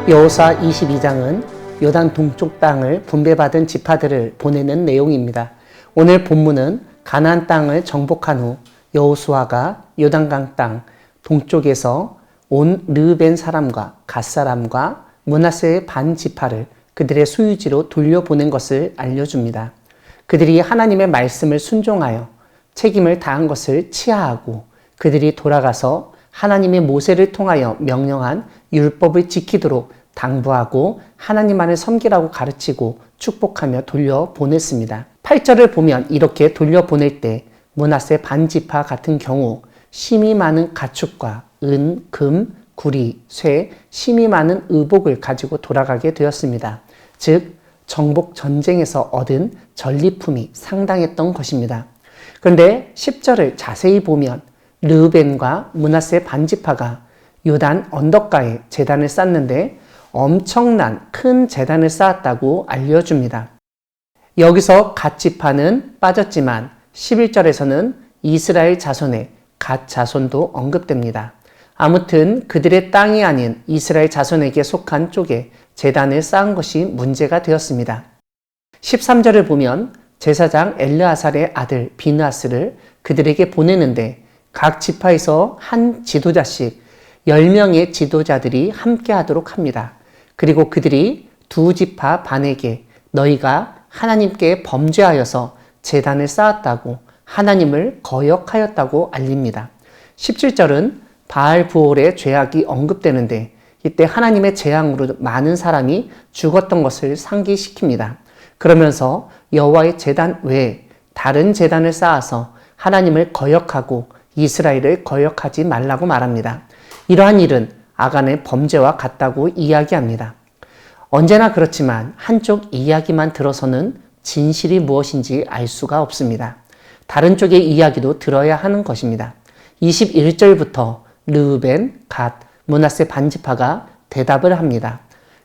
여호수아 22장은 요단 동쪽 땅을 분배받은 지파들을 보내는 내용입니다. 오늘 본문은 가나안 땅을 정복한 후 여호수아가 요단강 땅 동쪽에서 온 르벤 사람과 갓 사람과 므낫세의 반 지파를 그들의 소유지로 돌려보낸 것을 알려줍니다. 그들이 하나님의 말씀을 순종하여 책임을 다한 것을 치하하고 그들이 돌아가서 하나님의 모세를 통하여 명령한 율법을 지키도록 당부하고 하나님만을 섬기라고 가르치고 축복하며 돌려보냈습니다. 8절을 보면 이렇게 돌려보낼 때 므낫세 반지파 같은 경우 심이 많은 가축과 은, 금, 구리, 쇠, 심이 많은 의복을 가지고 돌아가게 되었습니다. 즉 정복 전쟁에서 얻은 전리품이 상당했던 것입니다. 그런데 10절을 자세히 보면 르우벤과 므낫세 반지파가 요단 언덕가에 제단을 쌓는데 엄청난 큰 제단을 쌓았다고 알려줍니다. 여기서 갓 지파는 빠졌지만 11절에서는 이스라엘 자손의 갓 자손도 언급됩니다. 아무튼 그들의 땅이 아닌 이스라엘 자손에게 속한 쪽에 제단을 쌓은 것이 문제가 되었습니다. 13절을 보면 제사장 엘르아살의 아들 비느하스를 그들에게 보내는데 각 지파에서 한 지도자씩 10명의 지도자들이 함께 하도록 합니다. 그리고 그들이 두 지파 반에게 너희가 하나님께 범죄하여서 제단을 쌓았다고 하나님을 거역하였다고 알립니다. 17절은 바알브올의 죄악이 언급되는데 이때 하나님의 재앙으로 많은 사람이 죽었던 것을 상기시킵니다. 그러면서 여호와의 제단 외에 다른 제단을 쌓아서 하나님을 거역하고 이스라엘을 거역하지 말라고 말합니다. 이러한 일은 아간의 범죄와 같다고 이야기합니다. 언제나 그렇지만 한쪽 이야기만 들어서는 진실이 무엇인지 알 수가 없습니다. 다른 쪽의 이야기도 들어야 하는 것입니다. 21절부터 르우벤, 갓, 므낫세 반지파가 대답을 합니다.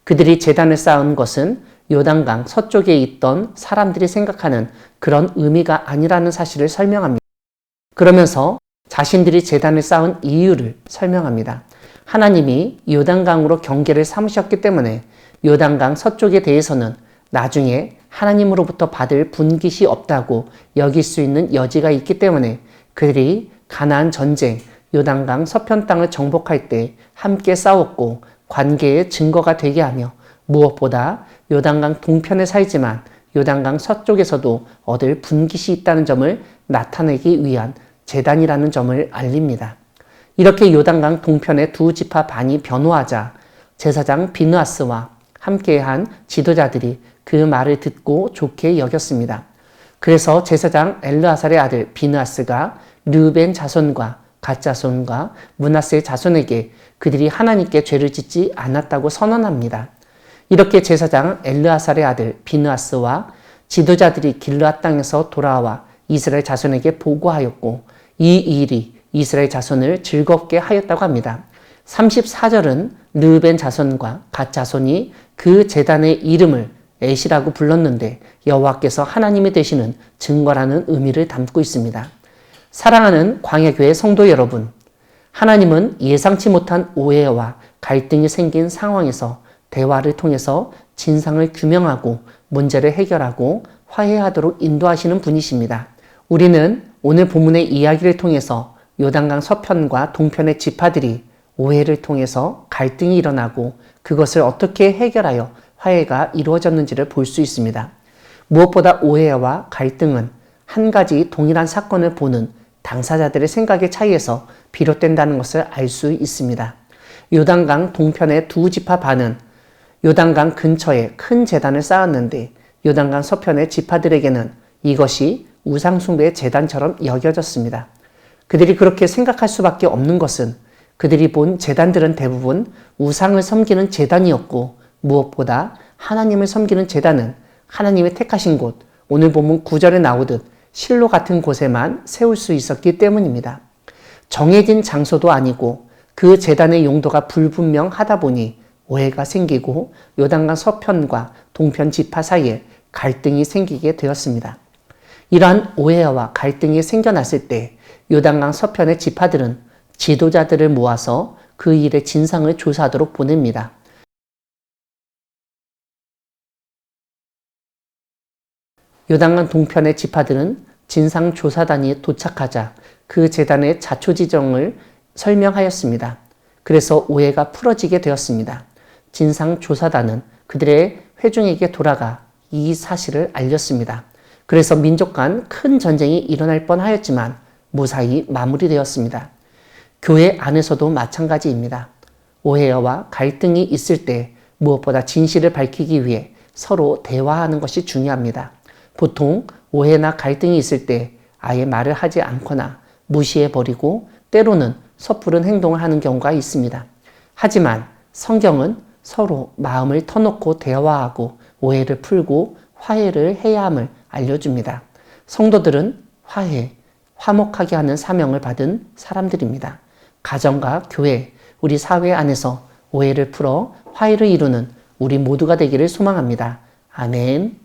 그들이 제단을 쌓은 것은 요단강 서쪽에 있던 사람들이 생각하는 그런 의미가 아니라는 사실을 설명합니다. 그러면서 자신들이 제단을 쌓은 이유를 설명합니다. 하나님이 요단강으로 경계를 삼으셨기 때문에 요단강 서쪽에 대해서는 나중에 하나님으로부터 받을 분깃이 없다고 여길 수 있는 여지가 있기 때문에 그들이 가나안 전쟁, 요단강 서편 땅을 정복할 때 함께 싸웠고 관계의 증거가 되게 하며 무엇보다 요단강 동편에 살지만 요단강 서쪽에서도 얻을 분깃이 있다는 점을 나타내기 위한 제단이라는 점을 알립니다. 이렇게 요단강 동편의 두 지파 반이 변호하자 제사장 비느하스와 함께한 지도자들이 그 말을 듣고 좋게 여겼습니다. 그래서 제사장 엘르아살의 아들 비느하스가 르벤 자손과 갓 자손과 므낫세 자손에게 그들이 하나님께 죄를 짓지 않았다고 선언합니다. 이렇게 제사장 엘르아살의 아들 비느하스와 지도자들이 길르앗 땅에서 돌아와 이스라엘 자손에게 보고하였고 이 일이 이스라엘 자손을 즐겁게 하였다고 합니다. 34절은 르벤 자손과 갓 자손이 그 제단의 이름을 에시라고 불렀는데 여호와께서 하나님이 되시는 증거라는 의미를 담고 있습니다. 사랑하는 광야교회 성도 여러분, 하나님은 예상치 못한 오해와 갈등이 생긴 상황에서 대화를 통해서 진상을 규명하고 문제를 해결하고 화해하도록 인도하시는 분이십니다. 우리는 오늘 본문의 이야기를 통해서 요단강 서편과 동편의 지파들이 오해를 통해서 갈등이 일어나고 그것을 어떻게 해결하여 화해가 이루어졌는지를 볼 수 있습니다. 무엇보다 오해와 갈등은 한 가지 동일한 사건을 보는 당사자들의 생각의 차이에서 비롯된다는 것을 알 수 있습니다. 요단강 동편의 두 지파 반은 요단강 근처에 큰 제단을 쌓았는데 요단강 서편의 지파들에게는 이것이 우상숭배의 제단처럼 여겨졌습니다. 그들이 그렇게 생각할 수밖에 없는 것은 그들이 본 제단들은 대부분 우상을 섬기는 제단이었고 무엇보다 하나님을 섬기는 제단은 하나님의 택하신 곳, 오늘 본문 9절에 나오듯 실로 같은 곳에만 세울 수 있었기 때문입니다. 정해진 장소도 아니고 그 제단의 용도가 불분명하다 보니 오해가 생기고 요단강 서편과 동편 지파 사이에 갈등이 생기게 되었습니다. 이러한 오해와 갈등이 생겨났을 때 요단강 서편의 지파들은 지도자들을 모아서 그 일의 진상을 조사하도록 보냅니다. 요단강 동편의 지파들은 진상조사단이 도착하자 그 재단의 자초지정을 설명하였습니다. 그래서 오해가 풀어지게 되었습니다. 진상조사단은 그들의 회중에게 돌아가 이 사실을 알렸습니다. 그래서 민족 간 큰 전쟁이 일어날 뻔하였지만 무사히 마무리되었습니다. 교회 안에서도 마찬가지입니다. 오해와 갈등이 있을 때 무엇보다 진실을 밝히기 위해 서로 대화하는 것이 중요합니다. 보통 오해나 갈등이 있을 때 아예 말을 하지 않거나 무시해버리고 때로는 섣부른 행동을 하는 경우가 있습니다. 하지만 성경은 서로 마음을 터놓고 대화하고 오해를 풀고 화해를 해야 함을 알려줍니다. 성도들은 화목하게 하는 사명을 받은 사람들입니다. 가정과 교회, 우리 사회 안에서 오해를 풀어 화해를 이루는 우리 모두가 되기를 소망합니다. 아멘.